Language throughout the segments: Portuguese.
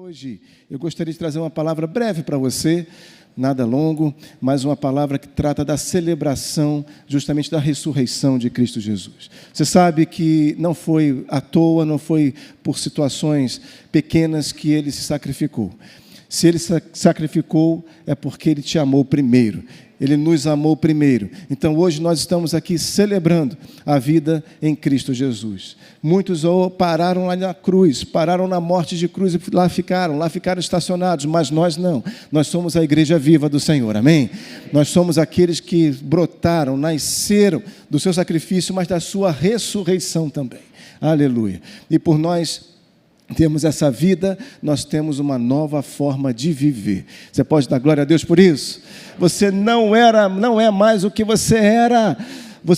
Hoje eu gostaria de trazer uma palavra breve para você, nada longo, mas uma palavra que trata da celebração justamente da ressurreição de Cristo Jesus. Você sabe que não foi à toa, não foi por situações pequenas que Ele se sacrificou. Se Ele se sacrificou, é porque Ele te amou primeiro. Ele nos amou primeiro. Então, hoje nós estamos aqui celebrando a vida em Cristo Jesus. Muitos pararam lá na cruz, pararam na morte de cruz e lá ficaram estacionados, mas nós não. Nós somos a igreja viva do Senhor, amém? Nós somos aqueles que brotaram, nasceram do seu sacrifício, mas da sua ressurreição também. Aleluia. E por nós temos essa vida, nós temos uma nova forma de viver. Você pode dar glória a Deus por isso? Você não é mais o que você era.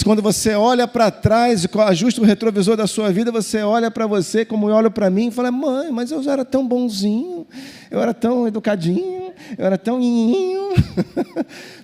Quando você olha para trás, ajusta o retrovisor da sua vida, você olha para você como eu olho para mim e fala: mãe, mas eu já era tão bonzinho, eu era tão educadinho, eu era tão nininho.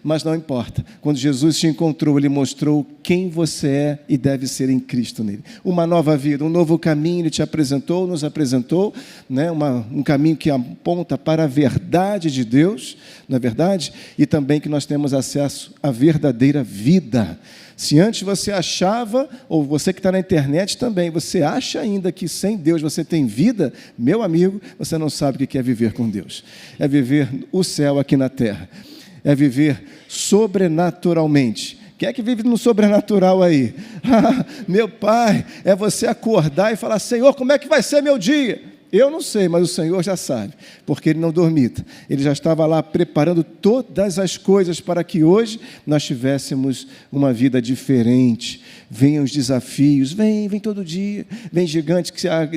Mas não importa. Quando Jesus te encontrou, Ele mostrou quem você é e deve ser em Cristo nele. Uma nova vida, um novo caminho Ele te apresentou, nos apresentou, né? Um caminho que aponta para a verdade de Deus, não é verdade? E também que nós temos acesso à verdadeira vida. Se antes você achava, ou você que está na internet também, você acha ainda que sem Deus você tem vida, meu amigo, você não sabe o que é viver com Deus. É viver o céu aqui na terra. É viver sobrenaturalmente. Quem é que vive no sobrenatural aí? Meu pai, é você acordar e falar: Senhor, como é que vai ser meu dia? Eu não sei, mas o Senhor já sabe, porque Ele não dormita. Ele já estava lá preparando todas as coisas para que hoje nós tivéssemos uma vida diferente. Venham os desafios, vem todo dia. Vem gigante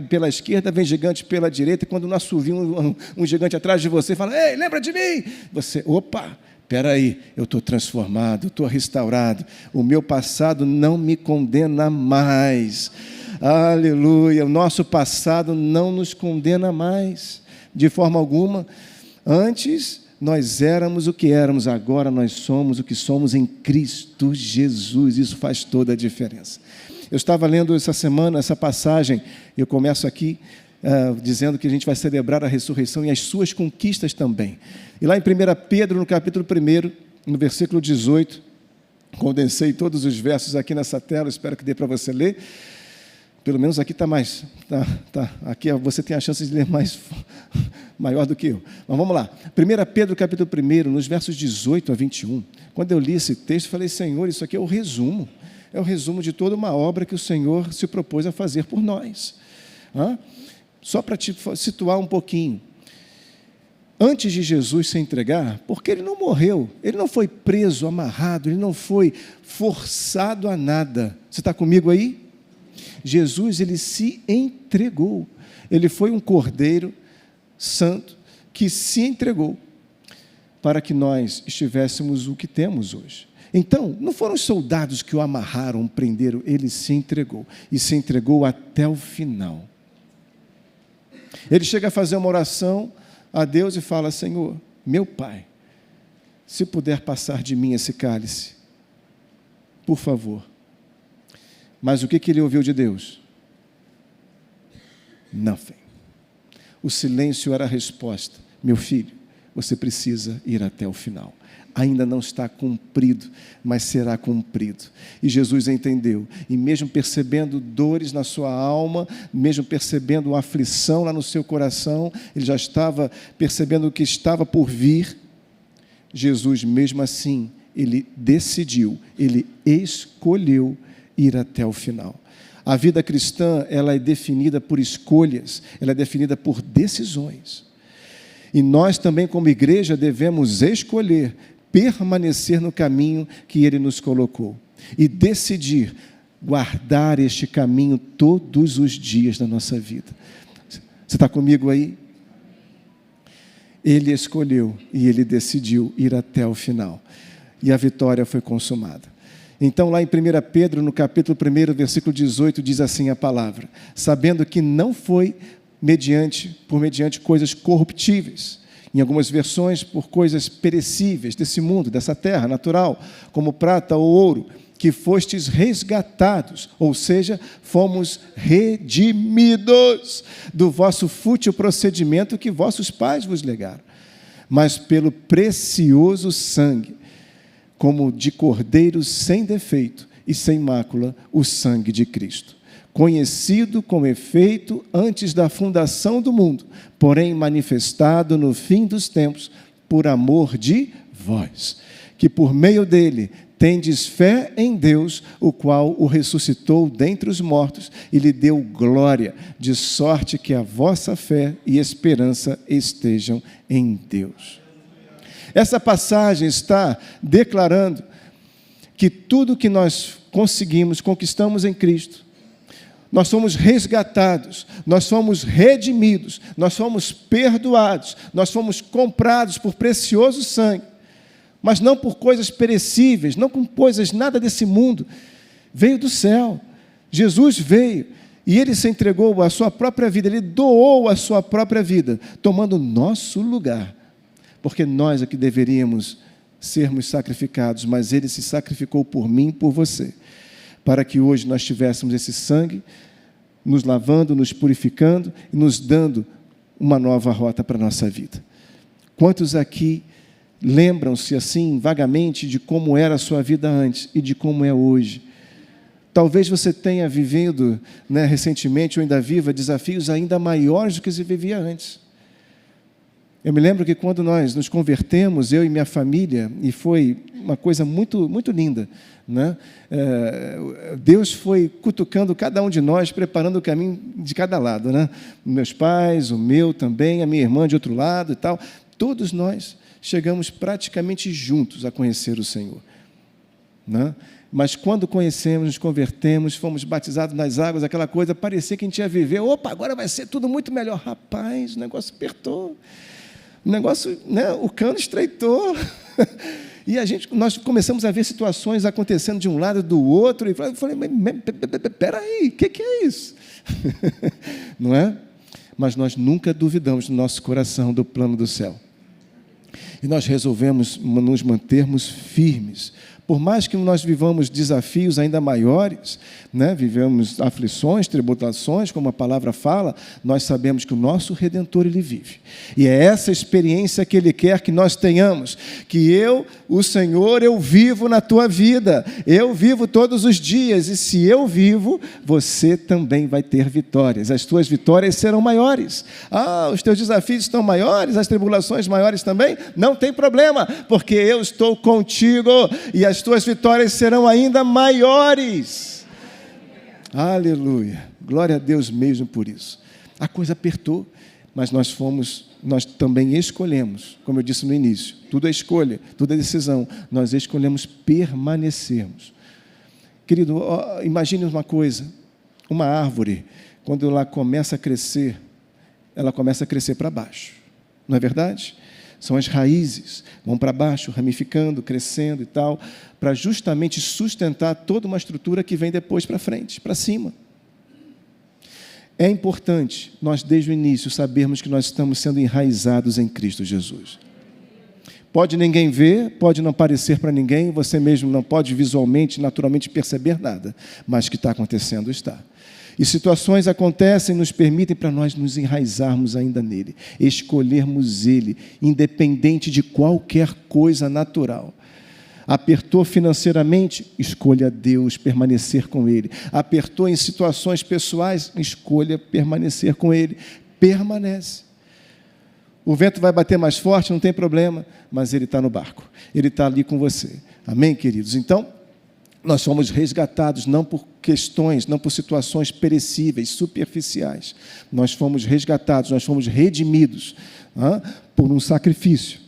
pela esquerda, vem gigante pela direita. Quando não assovia um gigante atrás de você, fala: ei, lembra de mim? Você, opa, espera aí, eu estou transformado, estou restaurado. O meu passado não me condena mais. Aleluia, o nosso passado não nos condena mais, de forma alguma. Antes nós éramos o que éramos, agora nós somos o que somos em Cristo Jesus. Isso faz toda a diferença. Eu estava lendo essa semana, essa passagem, eu começo aqui dizendo que a gente vai celebrar a ressurreição e as suas conquistas também. E lá em 1 Pedro, no capítulo 1, no versículo 18, condensei todos os versos aqui nessa tela, espero que dê para você ler. Pelo menos aqui está mais, aqui você tem a chance de ler maior do que eu. Mas vamos lá. 1 Pedro, capítulo 1, nos versos 18 a 21. Quando eu li esse texto, falei: Senhor, isso aqui é o resumo. É o resumo de toda uma obra que o Senhor se propôs a fazer por nós. Só para te situar um pouquinho. Antes de Jesus se entregar, porque Ele não morreu, Ele não foi preso, amarrado, Ele não foi forçado a nada. Você está comigo aí? Jesus, Ele se entregou. Ele foi um cordeiro santo que se entregou para que nós estivéssemos o que temos hoje. Então, não foram os soldados que o amarraram, prenderam, Ele se entregou. E se entregou até o final. Ele chega a fazer uma oração a Deus e fala: Senhor, meu Pai, se puder passar de mim esse cálice, por favor. Mas o que ele ouviu de Deus? Nothing. O silêncio era a resposta: meu filho, você precisa ir até o final. Ainda não está cumprido, mas será cumprido. E Jesus entendeu, e mesmo percebendo dores na sua alma, mesmo percebendo uma aflição lá no seu coração, ele já estava percebendo o que estava por vir. Jesus, mesmo assim, ele decidiu, ele escolheu ir até o final. A vida cristã, ela é definida por escolhas, ela é definida por decisões. E nós também, como igreja, devemos escolher permanecer no caminho que Ele nos colocou e decidir guardar este caminho todos os dias da nossa vida. Você está comigo aí? Ele escolheu e Ele decidiu ir até o final. E a vitória foi consumada. Então, lá em 1 Pedro, no capítulo 1, versículo 18, diz assim a palavra: sabendo que não foi por mediante coisas corruptíveis, em algumas versões por coisas perecíveis desse mundo, dessa terra natural, como prata ou ouro, que fostes resgatados, ou seja, fomos redimidos do vosso fútil procedimento que vossos pais vos legaram, mas pelo precioso sangue, como de cordeiro sem defeito e sem mácula, o sangue de Cristo, conhecido com efeito antes da fundação do mundo, porém manifestado no fim dos tempos, por amor de vós, que por meio dele tendes fé em Deus, o qual o ressuscitou dentre os mortos e lhe deu glória, de sorte que a vossa fé e esperança estejam em Deus. Essa passagem está declarando que tudo que nós conseguimos, conquistamos em Cristo. Nós somos resgatados, nós somos redimidos, nós somos perdoados, nós fomos comprados por precioso sangue, mas não por coisas perecíveis, não com coisas nada desse mundo. Veio do céu, Jesus veio e Ele se entregou a sua própria vida, Ele doou a sua própria vida, tomando o nosso lugar, porque nós é que deveríamos sermos sacrificados, mas Ele se sacrificou por mim e por você, para que hoje nós tivéssemos esse sangue, nos lavando, nos purificando e nos dando uma nova rota para a nossa vida. Quantos aqui lembram-se assim, vagamente, de como era a sua vida antes e de como é hoje? Talvez você tenha vivido, recentemente ou ainda viva, desafios ainda maiores do que você vivia antes. Eu me lembro que quando nós nos convertemos, eu e minha família, e foi uma coisa muito, muito linda, Deus foi cutucando cada um de nós, preparando o caminho de cada lado, Meus pais, o meu também, a minha irmã de outro lado e tal. Todos nós chegamos praticamente juntos a conhecer o Senhor, Mas quando conhecemos, nos convertemos, fomos batizados nas águas, aquela coisa, parecia que a gente ia viver, opa, agora vai ser tudo muito melhor. Rapaz, o negócio apertou, o negócio, o cano estreitou, e nós começamos a ver situações acontecendo de um lado e do outro, e eu falei, peraí, o que é isso? Não é? Mas nós nunca duvidamos no nosso coração do plano do céu. E nós resolvemos nos mantermos firmes. Por mais que nós vivamos desafios ainda maiores, vivemos aflições, tribulações, como a palavra fala, nós sabemos que o nosso Redentor, Ele vive. E é essa experiência que Ele quer que nós tenhamos, que eu, o Senhor, eu vivo na tua vida, eu vivo todos os dias, e se eu vivo, você também vai ter vitórias, as tuas vitórias serão maiores. Os teus desafios estão maiores, as tribulações maiores também? Não tem problema, porque eu estou contigo, e as tuas vitórias serão ainda maiores. Aleluia, glória a Deus mesmo por isso. A coisa apertou, mas nós também escolhemos, como eu disse no início, tudo é escolha, tudo é decisão, nós escolhemos permanecermos. Querido, imagine uma coisa, uma árvore, quando ela começa a crescer para baixo, não é verdade? São as raízes, vão para baixo, ramificando, crescendo e tal, para justamente sustentar toda uma estrutura que vem depois para frente, para cima. É importante nós, desde o início, sabermos que nós estamos sendo enraizados em Cristo Jesus. Pode ninguém ver, pode não parecer para ninguém, você mesmo não pode visualmente, naturalmente perceber nada, mas que está acontecendo está. E situações acontecem e nos permitem para nós nos enraizarmos ainda nele, escolhermos ele, independente de qualquer coisa natural. Apertou financeiramente, escolha Deus, permanecer com ele. Apertou em situações pessoais, escolha permanecer com ele. Permanece. O vento vai bater mais forte, não tem problema, mas ele está no barco, ele está ali com você. Amém, queridos? Então, nós somos resgatados não por questões, não por situações perecíveis, superficiais. Nós fomos resgatados, nós fomos redimidos por um sacrifício,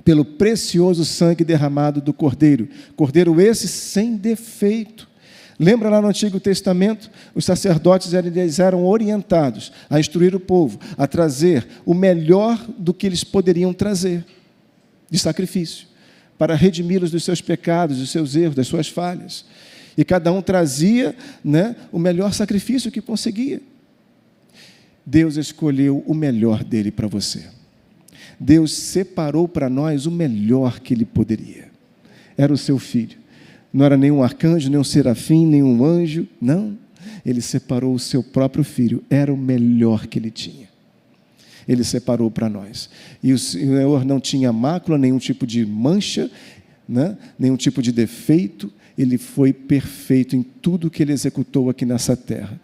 pelo precioso sangue derramado do Cordeiro. Cordeiro esse sem defeito. Lembra lá no Antigo Testamento, os sacerdotes eles eram orientados a instruir o povo, a trazer o melhor do que eles poderiam trazer de sacrifício, para redimi-los dos seus pecados, dos seus erros, das suas falhas. E cada um trazia o melhor sacrifício que conseguia. Deus escolheu o melhor dele para você. Deus separou para nós o melhor que Ele poderia. Era o seu Filho. Não era nenhum arcanjo, nenhum serafim, nenhum anjo, não. Ele separou o seu próprio filho, era o melhor que ele tinha. Ele separou para nós. E o Senhor não tinha mácula, nenhum tipo de mancha, né? Nenhum tipo de defeito. Ele foi perfeito em tudo que ele executou aqui nessa terra.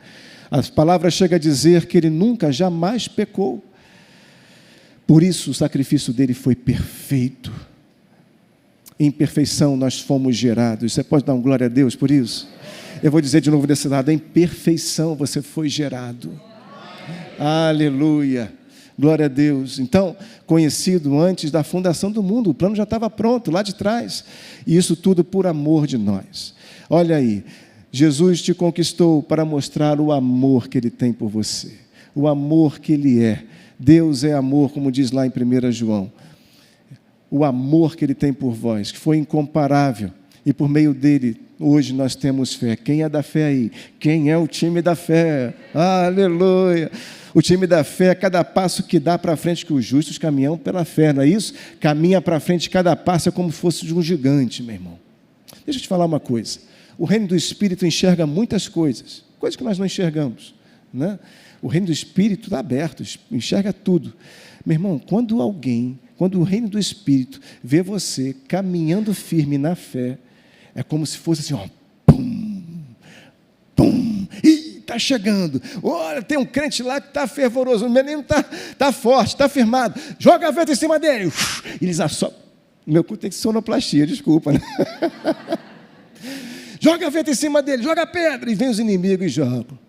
As palavras chegam a dizer que ele nunca, jamais pecou. Por isso o sacrifício dele foi perfeito. Em perfeição nós fomos gerados. Você pode dar um glória a Deus por isso? Eu vou dizer de novo desse lado, em perfeição você foi gerado. Aleluia. Glória a Deus. Então, conhecido antes da fundação do mundo, o plano já estava pronto, lá de trás. E isso tudo por amor de nós. Olha aí, Jesus te conquistou para mostrar o amor que Ele tem por você. O amor que Ele é. Deus é amor, como diz lá em 1 João. O amor que Ele tem por vós, que foi incomparável. E por meio dele, hoje nós temos fé. Quem é da fé aí? Quem é o time da fé? Aleluia! O time da fé, cada passo que dá para frente, que os justos caminham pela fé, não é isso? Caminha para frente, cada passo é como se fosse de um gigante, meu irmão. Deixa eu te falar uma coisa. O reino do Espírito enxerga muitas coisas, coisas que nós não enxergamos, né? O reino do Espírito está aberto, enxerga tudo. Meu irmão, quando o reino do Espírito vê você caminhando firme na fé, é como se fosse assim, ó, pum, pum, ih, está chegando. Olha, tem um crente lá que está fervoroso, o menino está forte, está firmado. Joga a vento em cima dele. Eles assopram. Meu cu tem que ser sonoplastia, desculpa, né? Joga a vento em cima dele, joga pedra. E vem os inimigos e jogam.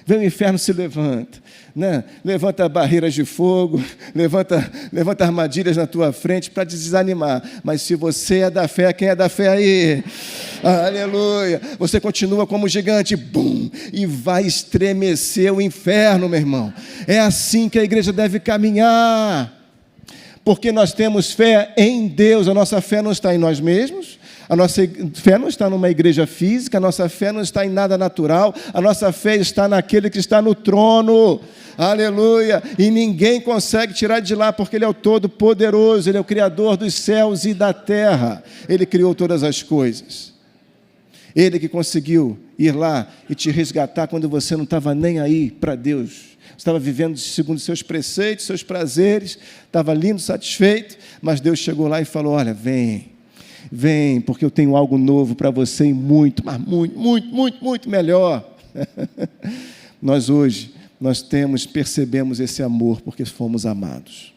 Vem o inferno, se levanta, né? Levanta barreiras de fogo, levanta armadilhas na tua frente para te desanimar. Mas se você é da fé, quem é da fé aí? Aleluia! Você continua como gigante, bum, e vai estremecer o inferno, meu irmão. É assim que a igreja deve caminhar, porque nós temos fé em Deus. A nossa fé não está em nós mesmos. A nossa fé não está numa igreja física, a nossa fé não está em nada natural, a nossa fé está naquele que está no trono, aleluia, e ninguém consegue tirar de lá, porque Ele é o Todo-Poderoso, Ele é o Criador dos céus e da terra, Ele criou todas as coisas, Ele que conseguiu ir lá e te resgatar quando você não estava nem aí para Deus, você estava vivendo segundo seus preceitos, seus prazeres, estava lindo, satisfeito, mas Deus chegou lá e falou, olha, vem, porque eu tenho algo novo para você e muito, mas muito melhor. Nós percebemos esse amor porque fomos amados.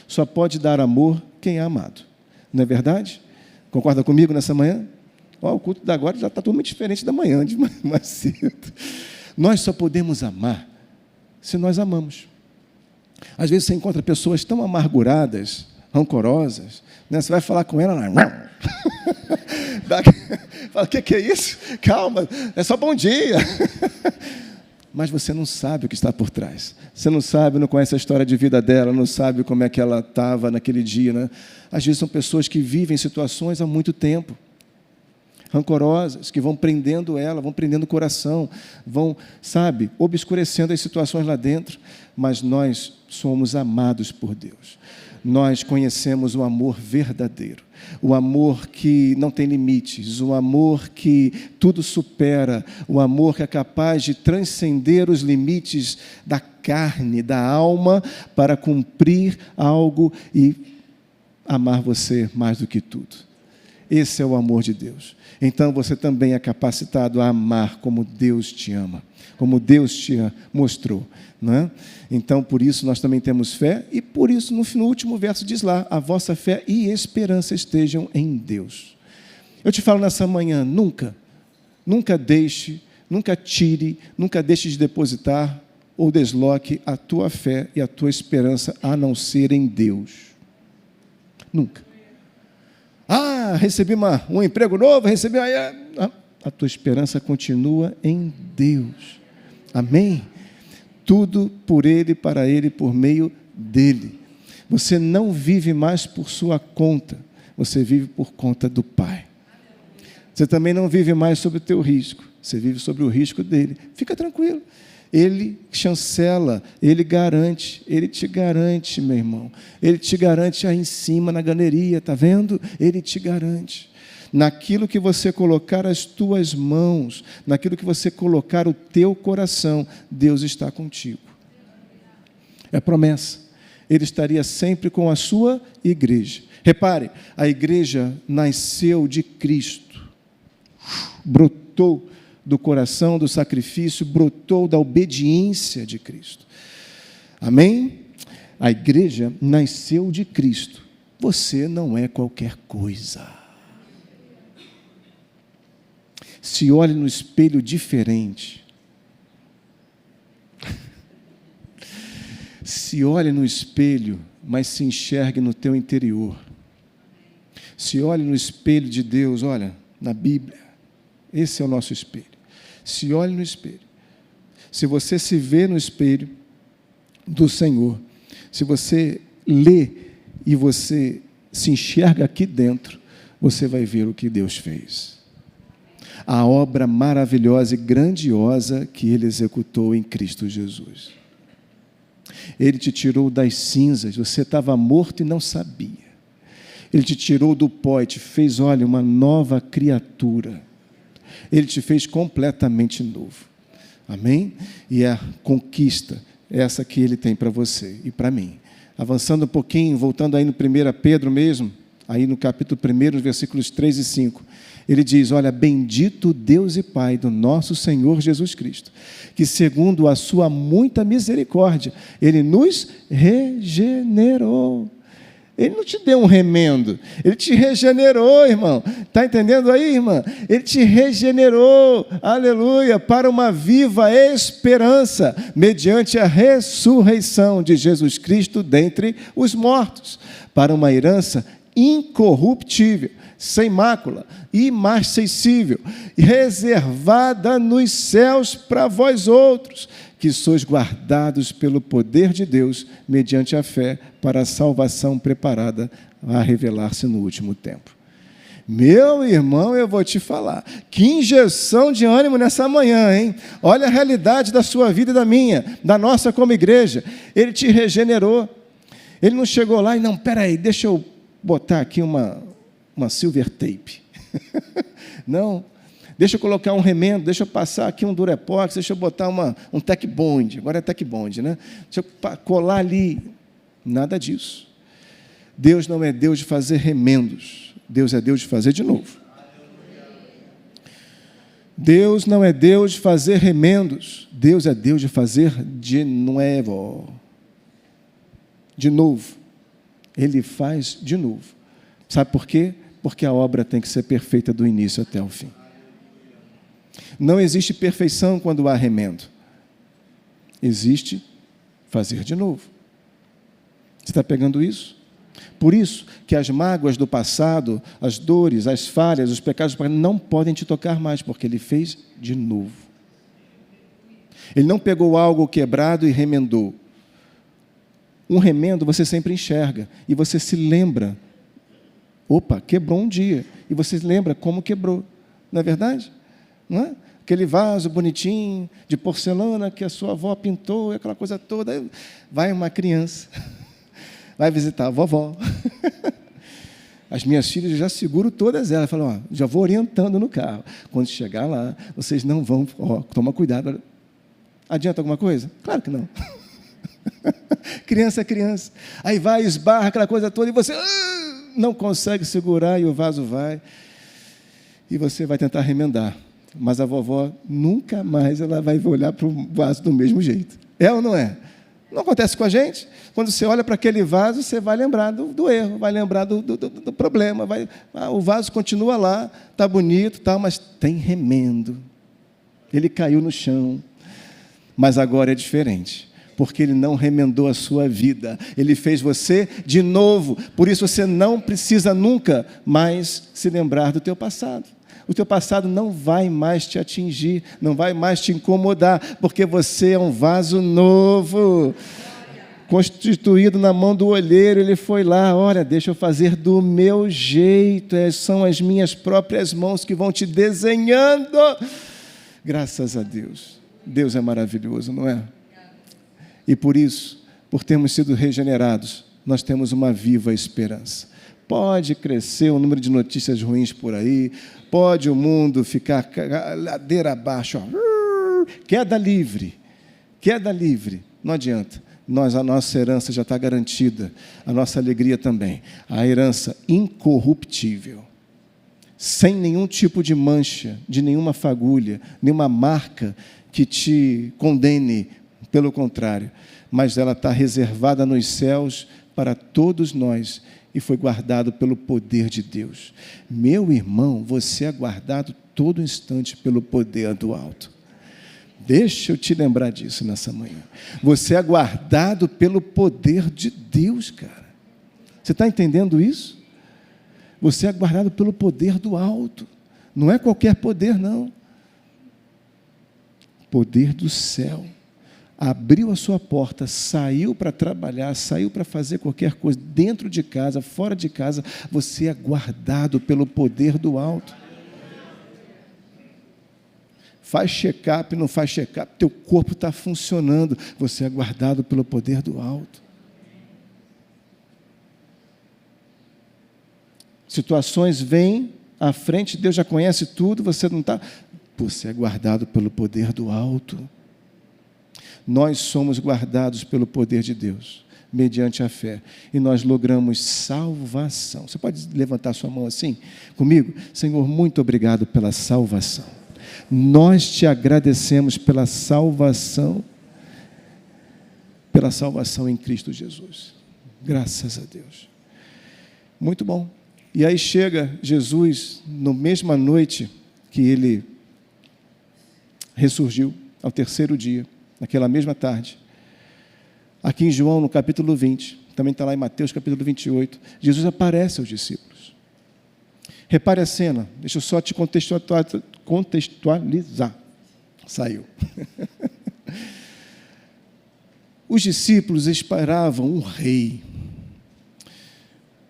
Só pode dar amor quem é amado. Não é verdade? Concorda comigo nessa manhã? O culto da agora já está totalmente diferente da manhã, de mais cedo. Nós só podemos amar se nós amamos. Às vezes você encontra pessoas tão amarguradas, rancorosas, né? Você vai falar com ela, fala, o que é isso? Calma, é só bom dia. Mas você não sabe o que está por trás. Você não sabe, não conhece a história de vida dela, não sabe como é que ela estava naquele dia, né? Às vezes são pessoas que vivem situações há muito tempo, rancorosas, que vão prendendo ela, vão prendendo o coração, vão, obscurecendo as situações lá dentro. Mas nós somos amados por Deus. Nós conhecemos o amor verdadeiro, o amor que não tem limites, o amor que tudo supera, o amor que é capaz de transcender os limites da carne, da alma, para cumprir algo e amar você mais do que tudo. Esse é o amor de Deus. Então você também é capacitado a amar como Deus te ama, como Deus te mostrou, não é? Então, por isso, nós também temos fé, e por isso, no último verso diz lá, a vossa fé e esperança estejam em Deus. Eu te falo nessa manhã, nunca deixe, nunca tire, nunca deixe de depositar ou desloque a tua fé e a tua esperança a não ser em Deus. Nunca. Recebi um emprego novo, a tua esperança continua em Deus. Amém? Tudo por Ele, para Ele, por meio dEle. Você não vive mais por sua conta, você vive por conta do Pai. Você também não vive mais sob o teu risco, você vive sobre o risco dEle. Fica tranquilo. Ele chancela, Ele garante, Ele te garante, meu irmão. Ele te garante aí em cima, na galeria, está vendo? Ele te garante. naquilo que você colocar as tuas mãos, naquilo que você colocar o teu coração, Deus está contigo. É promessa. Ele estaria sempre com a sua igreja. Repare, a igreja nasceu de Cristo, brotou do coração do sacrifício, brotou da obediência de Cristo. Amém? A igreja nasceu de Cristo. Você não é qualquer coisa. Se olhe no espelho diferente. Se olhe no espelho, mas se enxergue no teu interior. Se olhe no espelho de Deus, olha, na Bíblia. Esse é o nosso espelho. Se olhe no espelho. Se você se vê no espelho do Senhor, se você lê e você se enxerga aqui dentro, você vai ver o que Deus fez. A obra maravilhosa e grandiosa que Ele executou em Cristo Jesus. Ele te tirou das cinzas, você estava morto e não sabia. Ele te tirou do pó e te fez, olha, uma nova criatura. Ele te fez completamente novo. Amém? E a conquista, essa que Ele tem para você e para mim. Avançando um pouquinho, voltando aí no 1 Pedro mesmo, aí no capítulo 1, versículos 3 e 5, ele diz, olha, bendito Deus e Pai do nosso Senhor Jesus Cristo, que segundo a sua muita misericórdia, Ele nos regenerou. Ele não te deu um remendo, Ele te regenerou, irmão. Está entendendo aí, irmã? Ele te regenerou, aleluia, para uma viva esperança, mediante a ressurreição de Jesus Cristo dentre os mortos, para uma herança incorruptível, sem mácula, imarcessível, reservada nos céus para vós outros, que sois guardados pelo poder de Deus, mediante a fé, para a salvação preparada a revelar-se no último tempo. Meu irmão, eu vou te falar, que injeção de ânimo nessa manhã, hein? Olha a realidade da sua vida e da minha, da nossa como igreja. Ele te regenerou. Ele não chegou lá e, não, peraí, deixa eu botar aqui uma silver tape. Não, deixa eu colocar um remendo, deixa eu passar aqui um durepox, deixa eu botar um tech bond, agora é tech bond, né? Deixa eu colar ali. Nada disso. Deus não é Deus de fazer remendos, Deus é Deus de fazer de novo. Deus não é Deus de fazer remendos, Deus é Deus de fazer de novo. De novo. Ele faz de novo. Sabe por quê? Porque a obra tem que ser perfeita do início até o fim. Não existe perfeição quando há remendo. Existe fazer de novo. Você está pegando isso? Por isso que as mágoas do passado, as dores, as falhas, os pecados do passado não podem te tocar mais, porque Ele fez de novo. Ele não pegou algo quebrado e remendou. Um remendo você sempre enxerga e você se lembra. Opa, quebrou um dia. E você se lembra como quebrou. Não é verdade? Não é? Aquele vaso bonitinho, de porcelana, que a sua avó pintou, aquela coisa toda. Aí vai uma criança, vai visitar a vovó. As minhas filhas, eu já seguro todas elas. Falam, ó, já vou orientando no carro. Quando chegar lá, vocês não vão, ó, toma cuidado. Adianta alguma coisa? Claro que não. Criança é criança. Aí vai, esbarra aquela coisa toda e você não consegue segurar e o vaso vai. E você vai tentar remendar. Mas a vovó nunca mais ela vai olhar para o vaso do mesmo jeito. É ou não é? Não acontece com a gente? Quando você olha para aquele vaso, você vai lembrar do erro, vai lembrar do problema. O vaso continua lá, está bonito, tá, mas tem remendo. Ele caiu no chão. Mas agora é diferente. Porque Ele não remendou a sua vida. Ele fez você de novo. Por isso você não precisa nunca mais se lembrar do teu passado. O teu passado não vai mais te atingir, não vai mais te incomodar, porque você é um vaso novo, constituído na mão do olheiro. Ele foi lá, olha, deixa eu fazer do meu jeito, são as minhas próprias mãos que vão te desenhando. Graças a Deus. Deus é maravilhoso, não é? E por isso, por termos sido regenerados, nós temos uma viva esperança. Pode crescer o número de notícias ruins por aí, pode o mundo ficar ladeira abaixo, ó, queda livre, não adianta. A nossa herança já está garantida, a nossa alegria também, a herança incorruptível, sem nenhum tipo de mancha, de nenhuma fagulha, nenhuma marca que te condene, pelo contrário, mas ela está reservada nos céus para todos nós e foi guardado pelo poder de Deus. Meu irmão, você é guardado todo instante pelo poder do alto. Deixa eu te lembrar disso nessa manhã. Você é guardado pelo poder de Deus, cara. Você está entendendo isso? Você é guardado pelo poder do alto. Não é qualquer poder, não. Poder do céu. Abriu a sua porta, saiu para trabalhar, saiu para fazer qualquer coisa, dentro de casa, fora de casa, você é guardado pelo poder do alto. Faz check-up, não faz check-up, teu corpo está funcionando, você é guardado pelo poder do alto. Situações vêm à frente, Deus já conhece tudo, você não está... Você é guardado pelo poder do alto. Nós somos guardados pelo poder de Deus, mediante a fé, e nós logramos salvação. Você pode levantar sua mão assim comigo? Senhor, muito obrigado pela salvação. Nós te agradecemos pela salvação em Cristo Jesus. Graças a Deus. Muito bom. E aí chega Jesus, na mesma noite que ele ressurgiu, ao terceiro dia, naquela mesma tarde. Aqui em João, no capítulo 20, também está lá em Mateus, capítulo 28, Jesus aparece aos discípulos. Repare a cena, deixa eu só te contextualizar. Saiu. Os discípulos esperavam um rei.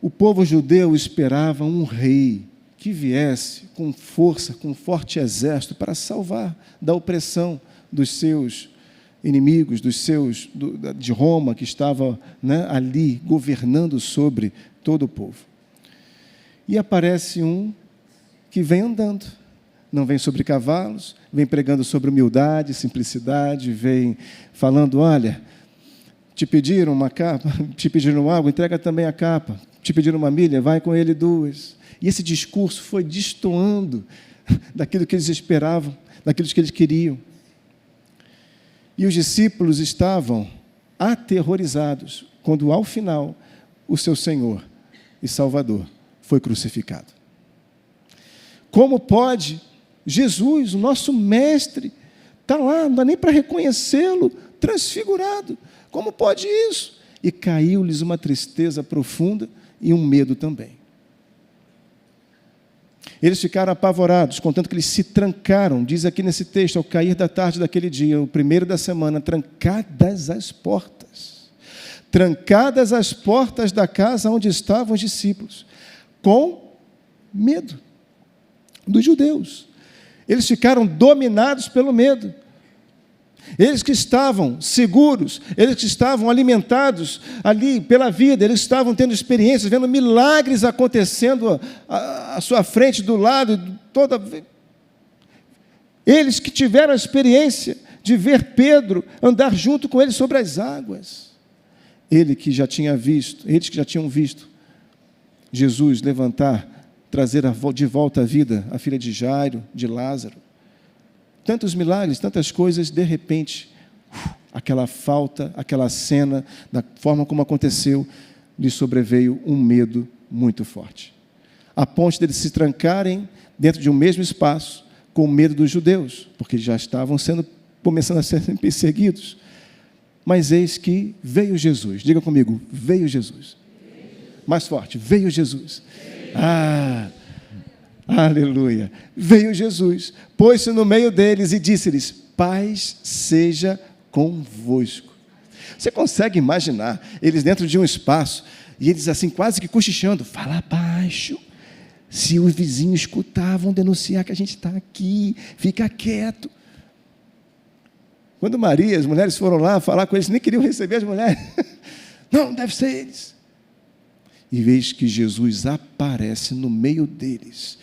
O povo judeu esperava um rei que viesse com força, com um forte exército para salvar da opressão dos seus inimigos, de Roma, que estava, ali governando sobre todo o povo. E aparece um que vem andando, não vem sobre cavalos, vem pregando sobre humildade, simplicidade, vem falando, olha, te pediram uma capa, te pediram algo, entrega também a capa, te pediram uma milha, vai com ele 2. E esse discurso foi destoando daquilo que eles esperavam, daquilo que eles queriam. E os discípulos estavam aterrorizados quando, ao final, o seu Senhor e Salvador foi crucificado. Como pode Jesus, o nosso mestre, estar lá, não dá nem para reconhecê-lo, transfigurado? Como pode isso? E caiu-lhes uma tristeza profunda e um medo também. Eles ficaram apavorados, contanto que eles se trancaram, diz aqui nesse texto, ao cair da tarde daquele dia, o primeiro da semana, trancadas as portas da casa onde estavam os discípulos, com medo dos judeus. Eles ficaram dominados pelo medo. Eles que estavam seguros, eles que estavam alimentados ali pela vida, eles estavam tendo experiências, vendo milagres acontecendo à sua frente, do lado, eles que tiveram a experiência de ver Pedro andar junto com ele sobre as águas. Eles que já tinham visto Jesus levantar, trazer de volta à vida a filha de Jairo, de Lázaro. Tantos milagres, tantas coisas, de repente, aquela falta, aquela cena, da forma como aconteceu, lhe sobreveio um medo muito forte. A ponto deles se trancarem dentro de um mesmo espaço, com medo dos judeus, porque já estavam começando a ser perseguidos. Mas eis que veio Jesus. Diga comigo, veio Jesus. Mais forte, veio Jesus. Aleluia. Veio Jesus, pôs-se no meio deles e disse-lhes, paz seja convosco. Você consegue imaginar eles dentro de um espaço e eles assim quase que cochichando, fala baixo, se os vizinhos escutar, vão denunciar que a gente está aqui, fica quieto. Quando as mulheres foram lá falar com eles, nem queriam receber as mulheres. Não, deve ser eles. E veis que Jesus aparece no meio deles,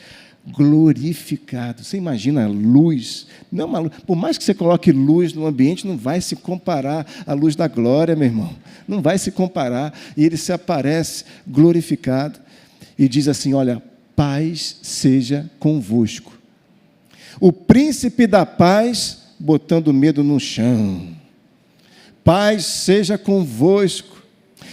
glorificado. Você imagina a luz? Não, uma luz. Por mais que você coloque luz no ambiente, não vai se comparar à luz da glória, meu irmão. Não vai se comparar. E ele se aparece glorificado e diz assim: olha, paz seja convosco. O príncipe da paz botando medo no chão. Paz seja convosco.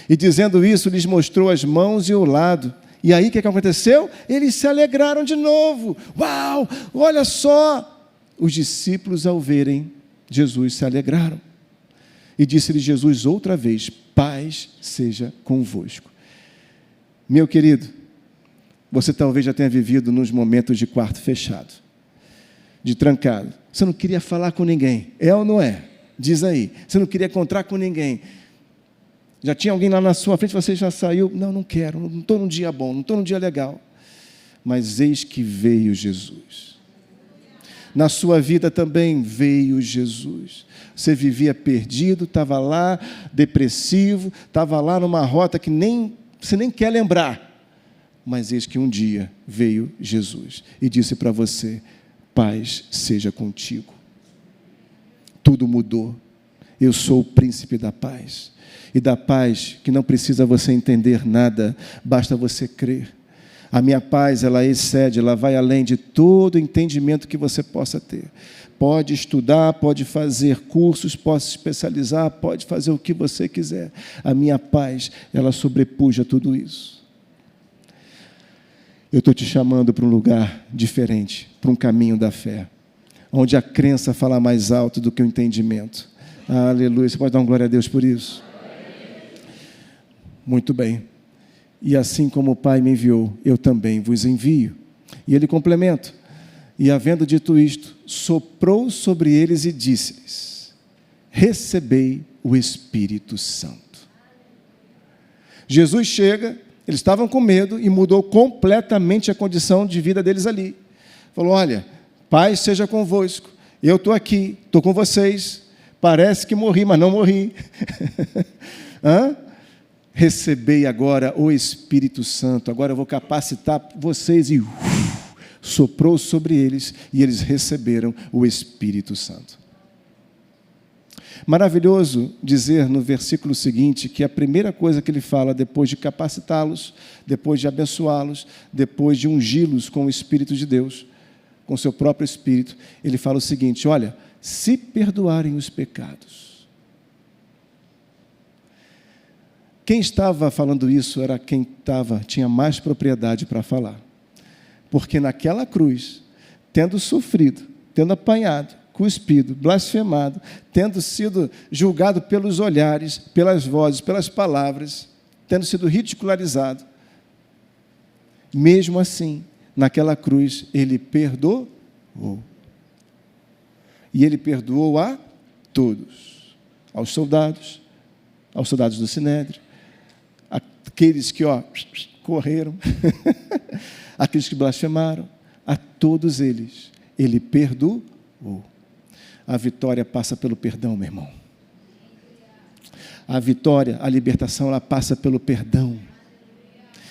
E dizendo isso, lhes mostrou as mãos e o lado. E aí o que aconteceu? Eles se alegraram de novo. Uau, olha só! Os discípulos, ao verem Jesus, se alegraram. E disse-lhe Jesus outra vez: paz seja convosco. Meu querido, você talvez já tenha vivido nos momentos de quarto fechado, de trancado. Você não queria falar com ninguém, é ou não é? Diz aí. Você não queria encontrar com ninguém. Já tinha alguém lá na sua frente, você já saiu. Não quero, não estou num dia bom, não estou num dia legal. Mas eis que veio Jesus. Na sua vida também veio Jesus. Você vivia perdido, estava lá, depressivo, estava lá numa rota que você nem quer lembrar. Mas eis que um dia veio Jesus e disse para você: paz seja contigo. Tudo mudou. Eu sou o príncipe da paz. E da paz que não precisa você entender nada, basta você crer. A minha paz, ela excede, ela vai além de todo entendimento que você possa ter. Pode estudar, pode fazer cursos, pode se especializar, pode fazer o que você quiser. A minha paz, ela sobrepuja tudo isso. Eu estou te chamando para um lugar diferente, para um caminho da fé, onde a crença fala mais alto do que o entendimento. Aleluia. Você pode dar uma glória a Deus por isso? Muito bem. E assim como o Pai me enviou, eu também vos envio. E ele complementa: e havendo dito isto, soprou sobre eles e disse-lhes: recebei o Espírito Santo. Jesus chega, eles estavam com medo e mudou completamente a condição de vida deles ali. Falou: olha, paz seja convosco, eu estou aqui, estou com vocês, parece que morri, mas não morri. Recebei agora o Espírito Santo, agora eu vou capacitar vocês. E soprou sobre eles, e eles receberam o Espírito Santo. Maravilhoso dizer no versículo seguinte que a primeira coisa que ele fala depois de capacitá-los, depois de abençoá-los, depois de ungí-los com o Espírito de Deus, com o seu próprio Espírito, ele fala o seguinte: olha, se perdoarem os pecados. Quem estava falando isso era quem tinha mais propriedade para falar. Porque naquela cruz, tendo sofrido, tendo apanhado, cuspido, blasfemado, tendo sido julgado pelos olhares, pelas vozes, pelas palavras, tendo sido ridicularizado, mesmo assim, naquela cruz, ele perdoou. E ele perdoou a todos. Aos soldados do Sinédrio, aqueles que correram, aqueles que blasfemaram, a todos eles, ele perdoou. A vitória passa pelo perdão, meu irmão. A vitória, a libertação, ela passa pelo perdão.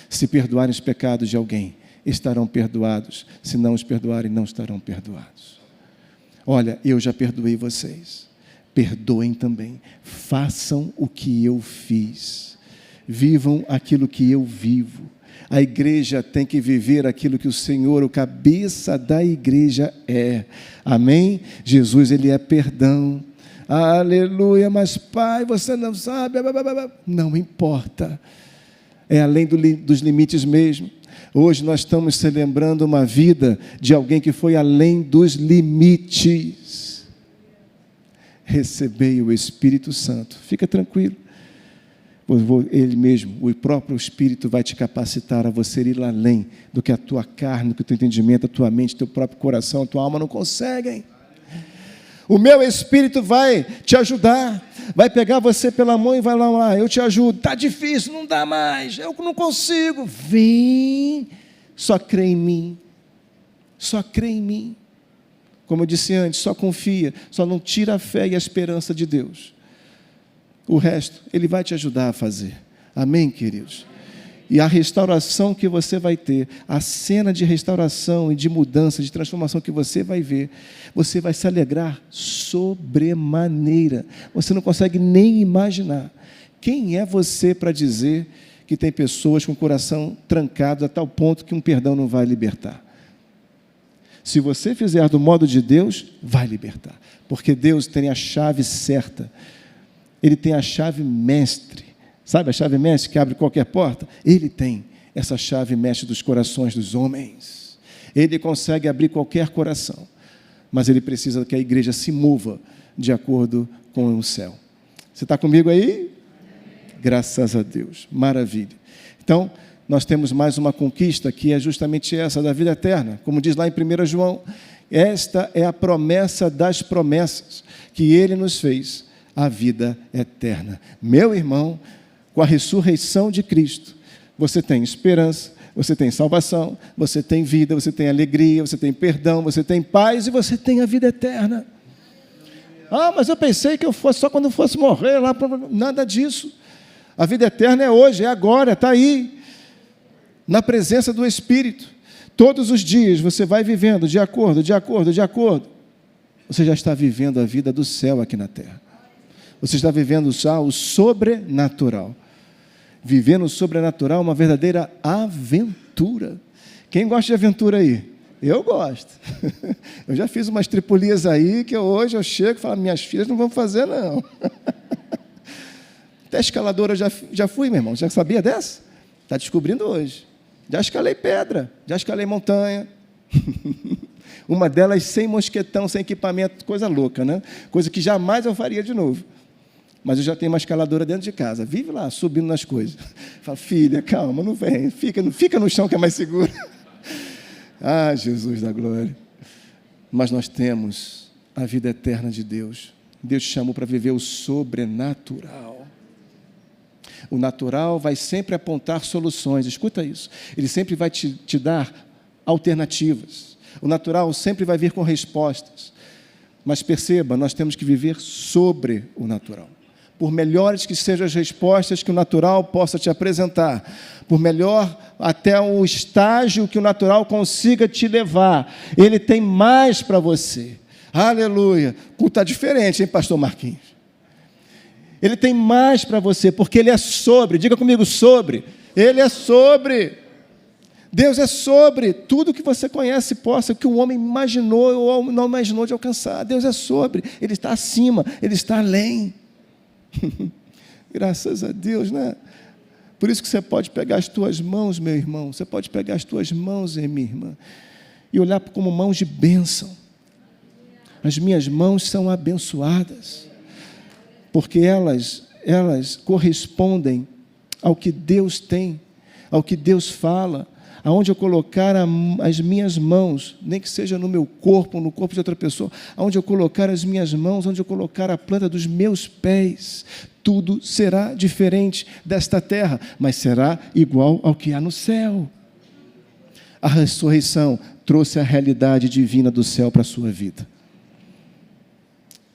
Se perdoarem os pecados de alguém, estarão perdoados. Se não os perdoarem, não estarão perdoados. Olha, eu já perdoei vocês. Perdoem também. Façam o que eu fiz. Vivam aquilo que eu vivo. A igreja tem que viver aquilo que o Senhor, o cabeça da igreja, é. Amém? Jesus, ele é perdão. Aleluia, mas Pai, você não sabe. Não importa. É além dos limites mesmo. Hoje nós estamos celebrando uma vida de alguém que foi além dos limites. Recebei o Espírito Santo. Fica tranquilo. Ele mesmo, o próprio Espírito vai te capacitar a você ir além do que a tua carne, do que o teu entendimento, a tua mente, o teu próprio coração, a tua alma não conseguem. O meu Espírito vai te ajudar, vai pegar você pela mão e vai lá, eu te ajudo. Está difícil, não dá mais, eu não consigo. Vem, só crê em mim, só crê em mim. Como eu disse antes, só confia, só não tira a fé e a esperança de Deus. O resto, Ele vai te ajudar a fazer. Amém, queridos? E a restauração que você vai ter, a cena de restauração e de mudança, de transformação que você vai ver, você vai se alegrar sobremaneira. Você não consegue nem imaginar. Quem é você para dizer que tem pessoas com o coração trancado a tal ponto que um perdão não vai libertar? Se você fizer do modo de Deus, vai libertar. Porque Deus tem a chave certa. Ele tem a chave mestre. Sabe a chave mestre que abre qualquer porta? Ele tem essa chave mestre dos corações dos homens. Ele consegue abrir qualquer coração. Mas ele precisa que a igreja se mova de acordo com o céu. Você está comigo aí? Graças a Deus. Maravilha. Então, nós temos mais uma conquista que é justamente essa da vida eterna. Como diz lá em 1 João, esta é a promessa das promessas que ele nos fez, a vida eterna. Meu irmão, com a ressurreição de Cristo, você tem esperança, você tem salvação, você tem vida, você tem alegria, você tem perdão, você tem paz e você tem a vida eterna. Ah, mas eu pensei que eu fosse só quando eu fosse morrer lá. Nada disso. A vida eterna é hoje, é agora, está aí, na presença do Espírito. Todos os dias você vai vivendo de acordo. Você já está vivendo a vida do céu aqui na terra. Você está vivendo já o sobrenatural. Vivendo o sobrenatural é uma verdadeira aventura. Quem gosta de aventura aí? Eu gosto. Eu já fiz umas tripulias aí que hoje eu chego e falo, minhas filhas não vão fazer não. Até escaladora eu já fui, meu irmão. Já sabia dessa? Está descobrindo hoje. Já escalei pedra, já escalei montanha. Uma delas sem mosquetão, sem equipamento, coisa louca, né? Coisa que jamais eu faria de novo. Mas eu já tenho uma escaladora dentro de casa. Vive lá, subindo nas coisas. Fala, filha, calma, não vem. Fica no chão que é mais seguro. Ah, Jesus da glória. Mas nós temos a vida eterna de Deus. Deus te chamou para viver o sobrenatural. O natural vai sempre apontar soluções. Escuta isso. Ele sempre vai te dar alternativas. O natural sempre vai vir com respostas. Mas perceba, nós temos que viver sobre o natural. Por melhores que sejam as respostas que o natural possa te apresentar, por melhor até o estágio que o natural consiga te levar, ele tem mais para você. Aleluia. Está diferente, hein, pastor Marquinhos? Ele tem mais para você, porque ele é sobre. Diga comigo, sobre. Ele é sobre. Deus é sobre tudo que você conhece, possa, que o homem imaginou ou não imaginou de alcançar. Deus é sobre. Ele está acima, ele está além. Graças a Deus, né? Por isso que você pode pegar as tuas mãos, meu irmão, você pode pegar as tuas mãos, minha irmã, e olhar como mãos de bênção. As minhas mãos são abençoadas, porque elas correspondem ao que Deus tem, ao que Deus fala. Aonde eu colocar as minhas mãos, nem que seja no meu corpo, no corpo de outra pessoa, aonde eu colocar as minhas mãos, onde eu colocar a planta dos meus pés, tudo será diferente desta terra, mas será igual ao que há no céu. A ressurreição trouxe a realidade divina do céu para a sua vida.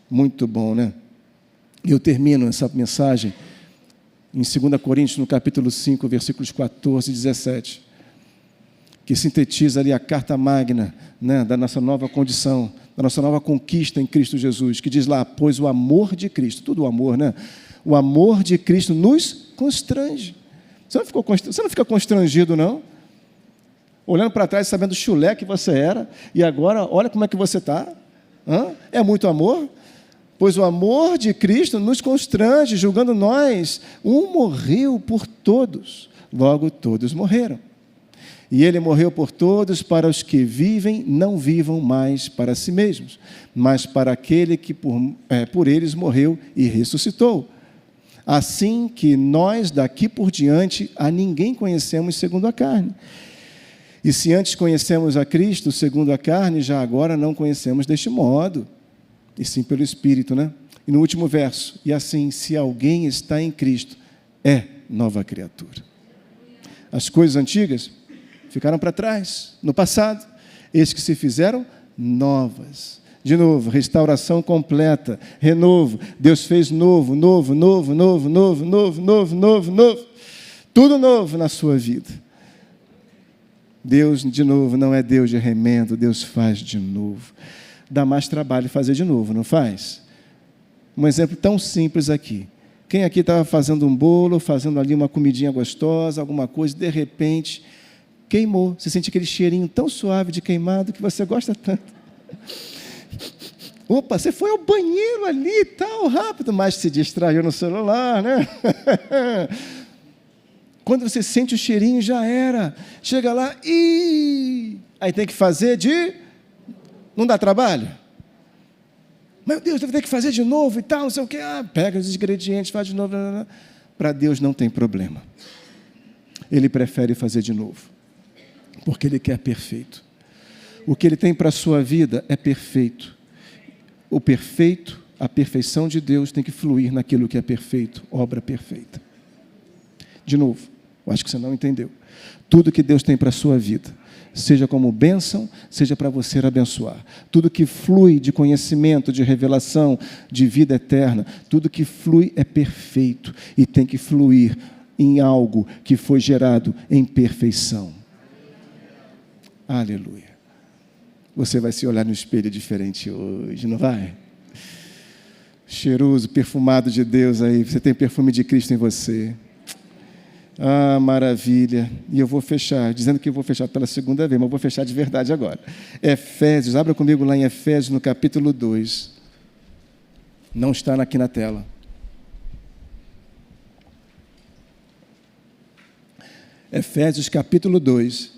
Muito bom, né? Eu termino essa mensagem em 2 Coríntios, no capítulo 5, versículos 14 e 17. Que sintetiza ali a carta magna, né, da nossa nova condição, da nossa nova conquista em Cristo Jesus, que diz lá, pois o amor de Cristo, tudo o amor, né? O amor de Cristo nos constrange. Você não fica constrangido, não? Olhando para trás, sabendo o chulé que você era, e agora, olha como é que você está. É muito amor? Pois o amor de Cristo nos constrange, julgando nós, um morreu por todos, logo todos morreram. E ele morreu por todos, para os que vivem, não vivam mais para si mesmos, mas para aquele que por eles morreu e ressuscitou. Assim que nós, daqui por diante, a ninguém conhecemos segundo a carne. E se antes conhecemos a Cristo segundo a carne, já agora não conhecemos deste modo, e sim pelo Espírito, né? E no último verso, e assim, se alguém está em Cristo, é nova criatura. As coisas antigas ficaram para trás, no passado, esses que se fizeram novas. De novo, restauração completa, renovo. Deus fez novo. Tudo novo na sua vida. Deus, de novo, não é Deus de remendo, Deus faz de novo. Dá mais trabalho fazer de novo, não faz? Um exemplo tão simples aqui. Quem aqui estava fazendo um bolo, fazendo ali uma comidinha gostosa, alguma coisa, de repente, queimou. Você sente aquele cheirinho tão suave de queimado que você gosta tanto. Opa, você foi ao banheiro ali e tal, rápido, mas se distraiu no celular, né? Quando você sente o cheirinho, já era. Chega lá e... Aí tem que fazer de... Não dá trabalho? Meu Deus, eu vou ter que fazer de novo e tal, não sei o quê. Pega os ingredientes, faz de novo. Para Deus não tem problema. Ele prefere fazer de novo. Porque Ele quer perfeito. O que Ele tem para a sua vida é perfeito. O perfeito, a perfeição de Deus tem que fluir naquilo que é perfeito, obra perfeita. De novo, eu acho que você não entendeu. Tudo que Deus tem para a sua vida, seja como bênção, seja para você abençoar. Tudo que flui de conhecimento, de revelação, de vida eterna, tudo que flui é perfeito e tem que fluir em algo que foi gerado em perfeição. Aleluia. Você vai se olhar no espelho diferente hoje, não vai? Cheiroso, perfumado de Deus aí, você tem perfume de Cristo em você. Ah, maravilha. E eu vou fechar, dizendo que eu vou fechar pela segunda vez, mas eu vou fechar de verdade agora. Efésios, abra comigo lá em Efésios, no capítulo 2. Não está aqui na tela. Efésios, capítulo 2.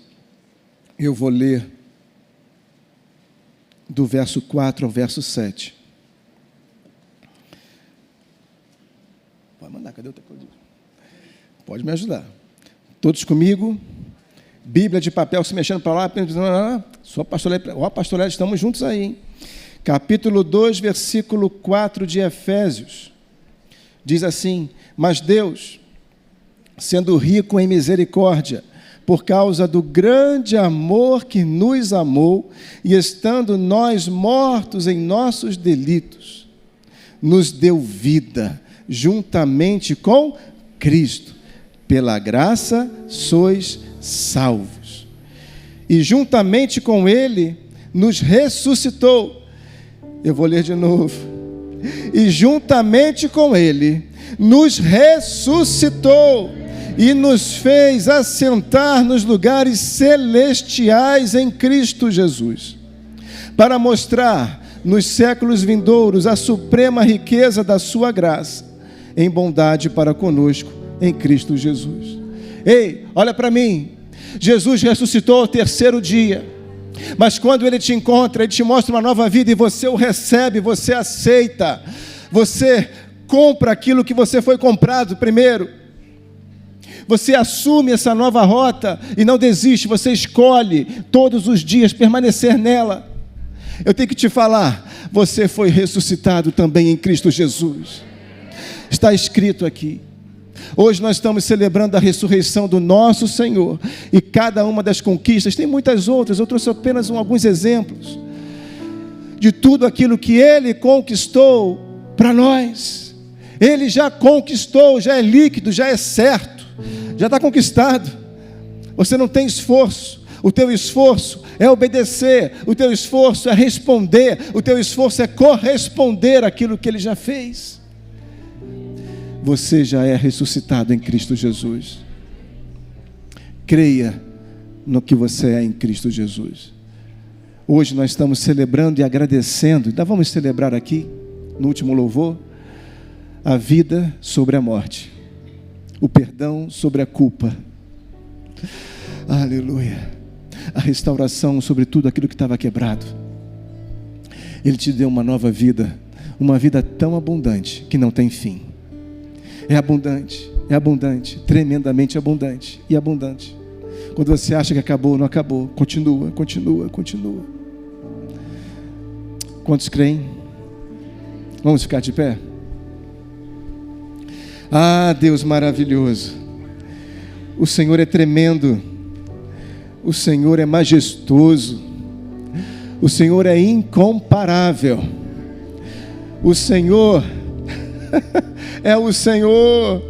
Eu vou ler do verso 4 ao verso 7. Pode mandar, cadê o teu código? Pode me ajudar. Todos comigo? Bíblia de papel se mexendo para lá. Só pastorela, estamos juntos aí, hein? Capítulo 2, versículo 4 de Efésios. Diz assim: mas Deus, sendo rico em misericórdia, por causa do grande amor que nos amou, e estando nós mortos em nossos delitos, nos deu vida, juntamente com Cristo. Pela graça sois salvos. E juntamente com Ele nos ressuscitou. Eu vou ler de novo. E juntamente com Ele nos ressuscitou e nos fez assentar nos lugares celestiais em Cristo Jesus, para mostrar nos séculos vindouros a suprema riqueza da sua graça, em bondade para conosco, em Cristo Jesus. Ei, olha para mim. Jesus ressuscitou ao terceiro dia, mas quando Ele te encontra, Ele te mostra uma nova vida e você o recebe, você aceita, você compra aquilo que você foi comprado primeiro. Você assume essa nova rota e não desiste, você escolhe todos os dias permanecer nela. Eu tenho que te falar, você foi ressuscitado também em Cristo Jesus. Está escrito aqui. Hoje nós estamos celebrando a ressurreição do nosso Senhor, e cada uma das conquistas, tem muitas outras, eu trouxe apenas alguns exemplos, de tudo aquilo que Ele conquistou para nós. Ele já conquistou, já é líquido, já é certo, já está conquistado. Você não tem esforço, o teu esforço é obedecer, o teu esforço é responder, o teu esforço é corresponder àquilo que Ele já fez. Você já é ressuscitado em Cristo Jesus. Creia no que você é em Cristo Jesus. Hoje nós estamos celebrando e agradecendo, ainda vamos celebrar aqui, no último louvor, a vida sobre a morte, o perdão sobre a culpa, aleluia, a restauração sobre tudo aquilo que estava quebrado. Ele te deu uma nova vida, uma vida tão abundante que não tem fim. É abundante, tremendamente abundante e abundante. Quando você acha que acabou, não acabou, continua. Quantos creem? Vamos ficar de pé? Ah, Deus maravilhoso, o Senhor é tremendo, o Senhor é majestoso, o Senhor é incomparável, o Senhor é o Senhor.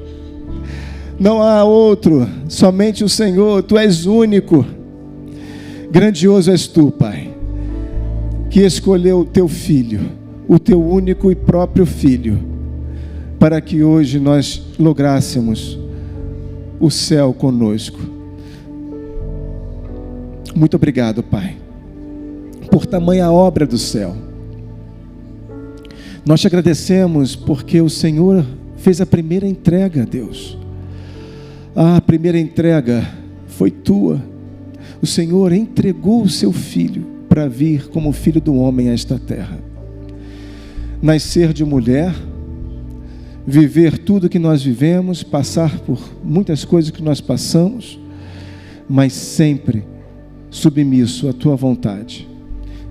Não há outro, somente o Senhor. Tu és único. Grandioso és tu, Pai, que escolheu o teu Filho, o teu único e próprio Filho, para que hoje nós lográssemos o céu conosco. Muito obrigado, Pai, por tamanha obra do céu. Nós te agradecemos porque o Senhor fez a primeira entrega, Deus. A primeira entrega foi tua. O Senhor entregou o seu Filho para vir como Filho do homem a esta terra. Nascer de mulher, viver tudo que nós vivemos, passar por muitas coisas que nós passamos, mas sempre submisso à tua vontade,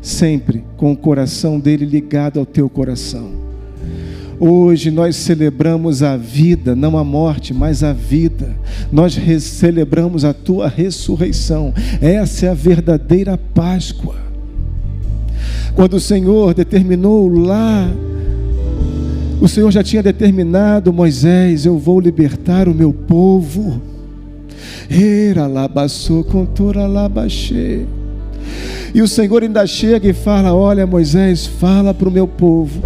sempre com o coração dele ligado ao teu coração. Hoje nós celebramos a vida, não a morte, mas a vida. Nós celebramos a tua ressurreição. Essa é a verdadeira Páscoa. Quando o Senhor determinou lá, o Senhor já tinha determinado: Moisés, eu vou libertar o meu povo. E o Senhor ainda chega e fala: olha, Moisés, fala para o meu povo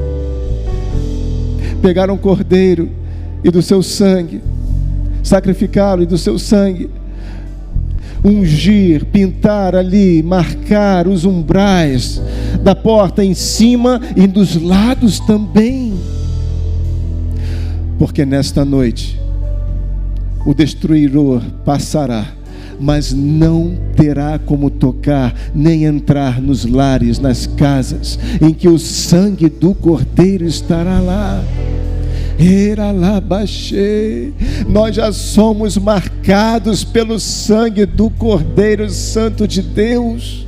pegar um cordeiro e do seu sangue, sacrificá-lo e do seu sangue, ungir, pintar ali, marcar os umbrais da porta em cima e dos lados também, porque nesta noite o destruidor passará, mas não terá como tocar, nem entrar nos lares, nas casas, em que o sangue do Cordeiro estará lá. Nós já somos marcados pelo sangue do Cordeiro Santo de Deus.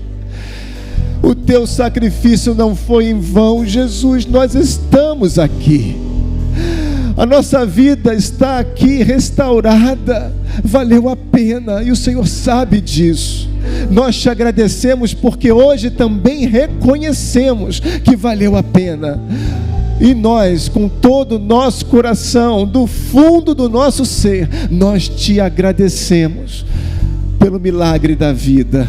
O teu sacrifício não foi em vão, Jesus. Nós estamos aqui, a nossa vida está aqui restaurada, valeu a pena, e o Senhor sabe disso. Nós te agradecemos porque hoje também reconhecemos que valeu a pena. E nós, com todo o nosso coração, do fundo do nosso ser, nós te agradecemos pelo milagre da vida,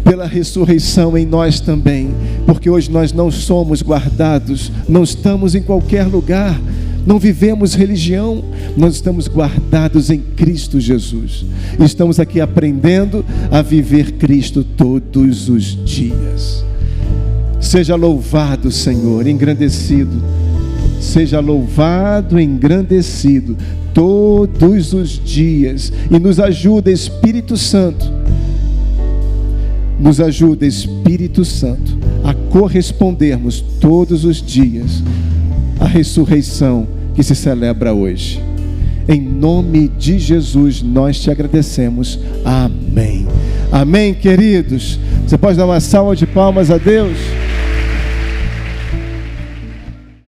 pela ressurreição em nós também, porque hoje nós não somos guardados, não estamos em qualquer lugar, não vivemos religião, nós estamos guardados em Cristo Jesus. Estamos aqui aprendendo a viver Cristo todos os dias. Seja louvado, Senhor, engrandecido. Seja louvado, engrandecido todos os dias. E nos ajuda, Espírito Santo. Nos ajuda, Espírito Santo, a correspondermos todos os dias à ressurreição que se celebra hoje. Em nome de Jesus nós te agradecemos. Amém. Amém, queridos. Você pode dar uma salva de palmas a Deus?